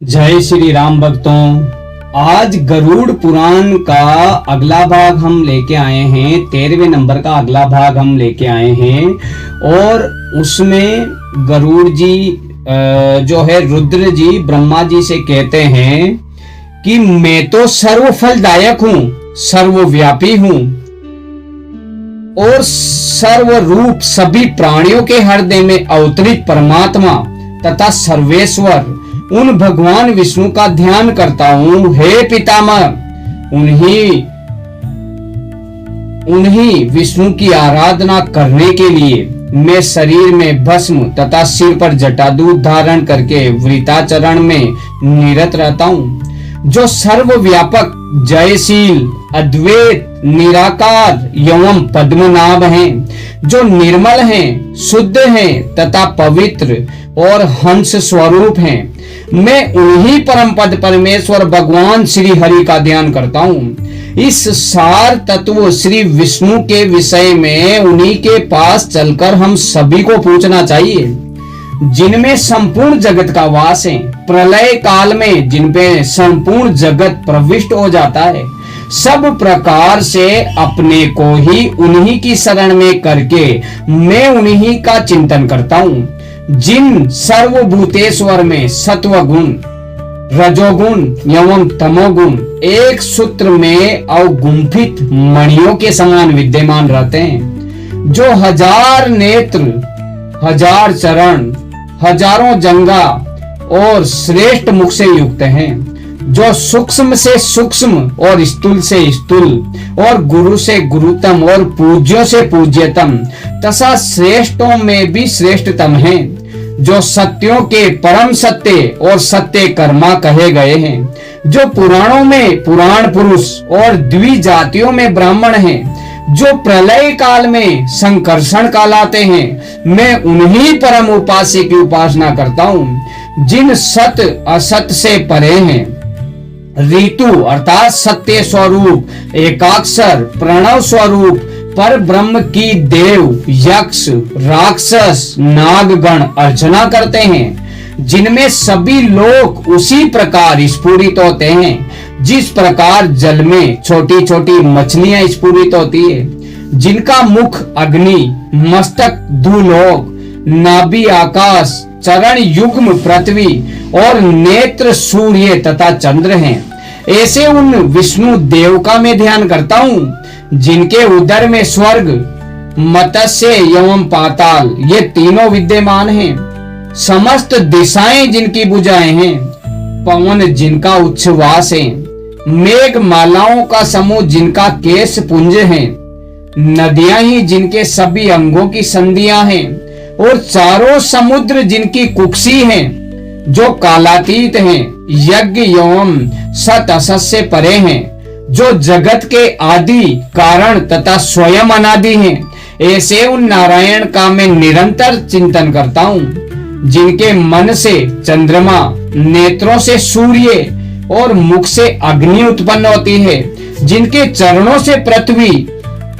जय श्री राम भक्तों। आज गरुड़ पुराण का अगला भाग हम लेके आए हैं। 13वें नंबर का अगला भाग हम लेके आए हैं और उसमें गरुड़ जी जो है रुद्र जी ब्रह्मा जी से कहते हैं कि मैं तो सर्वफलदायक हूं, सर्वव्यापी हूं और सर्वरूप सभी प्राणियों के हृदय में अवतरित परमात्मा तथा सर्वेश्वर उन भगवान विष्णु का ध्यान करता हूं। हे पितामह, उन्हीं विष्णु की आराधना करने के लिए मैं शरीर में भस्म तथा सिर पर जटादूत धारण करके वृताचरण में निरत रहता हूं। जो सर्वव्यापक, जयशील, अद्वैत, निराकार एवं पद्मनाभ हैं, जो निर्मल हैं, शुद्ध हैं तथा पवित्र और हंस स्वरूप हैं, मैं उन्हीं परम पद परमेश्वर भगवान श्री हरि का ध्यान करता हूँ। इस सार तत्व श्री विष्णु के विषय में उन्हीं के पास चलकर हम सभी को पूछना चाहिए, जिनमें संपूर्ण जगत का वास है। प्रलय काल में जिनपे संपूर्ण जगत प्रविष्ट हो जाता है, सब प्रकार से अपने को ही उन्हीं की शरण में करके मैं उन्हीं का चिंतन करता हूँ। जिन सर्वभूतेश्वर में सत्वगुण, रजोगुण एवं तमोगुण एक सूत्र में अवगुंफित मणियों के समान विद्यमान रहते हैं, जो हजार नेत्र, हजार चरण, हजारों जंगा और श्रेष्ठ मुख से युक्त हैं, जो सूक्ष्म से सूक्ष्म और स्थूल से स्थूल और गुरु से गुरुतम और पूज्यों से पूज्यतम तथा श्रेष्ठों में भी श्रेष्ठतम हैं, जो सत्यों के परम सत्य और सत्य कर्मा कहे गए हैं, जो पुराणों में पुराण पुरुष और द्विजातियों में ब्राह्मण हैं, जो प्रलय काल में संकर्षण कहलाते हैं। मैं उन्हीं परम उपास्य की उपासना करता हूँ, जिन सत असत से परे हैं। ऋतु अर्थात सत्य स्वरूप, एकाक्षर प्रणव स्वरूप पर ब्रह्म की देव, यक्ष, राक्षस, नागगण अर्चना करते हैं, जिनमें सभी लोग उसी प्रकार स्फुरित होते हैं जिस प्रकार जल में छोटी छोटी मछलियां स्फुरित होती है, जिनका मुख अग्नि, मस्तक धूलोक, नाभि आकाश, चरण युग्म पृथ्वी और नेत्र सूर्य तथा चंद्र हैं। ऐसे उन विष्णु देव का मैं ध्यान करता हूँ, जिनके उदर में स्वर्ग, मत्स्य एवं पाताल ये तीनों विद्यमान हैं। समस्त दिशाएं जिनकी भुजाएं हैं, पवन जिनका उच्छ्वास है, मेघ मालाओं का समूह जिनका केश पुंज है, नदियां ही जिनके सभी अंगों की संधियां हैं और चारों समुद्र जिनकी कुक्षी हैं, जो कालातीत हैं, यज्ञ एवं सत असत से परे हैं, जो जगत के आदि कारण तथा स्वयं अनादि हैं। ऐसे उन नारायण का मैं निरंतर चिंतन करता हूँ, जिनके मन से चंद्रमा, नेत्रों से सूर्य और मुख से अग्नि उत्पन्न होती है, जिनके चरणों से पृथ्वी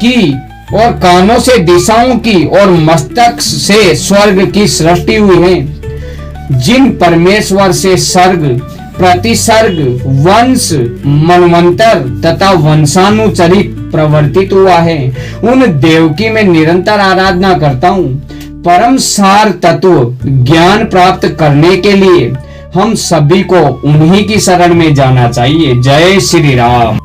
की और कानों से दिशाओं की और मस्तक से स्वर्ग की सृष्टि हुई है, जिन परमेश्वर से सर्ग, प्रतिसर्ग, वंश, मनवंतर तथा वंशानुचरित प्रवर्तित हुआ है, उन देव की मैं निरंतर आराधना करता हूँ। परम सार तत्व ज्ञान प्राप्त करने के लिए हम सभी को उन्हीं की शरण में जाना चाहिए। जय श्री राम।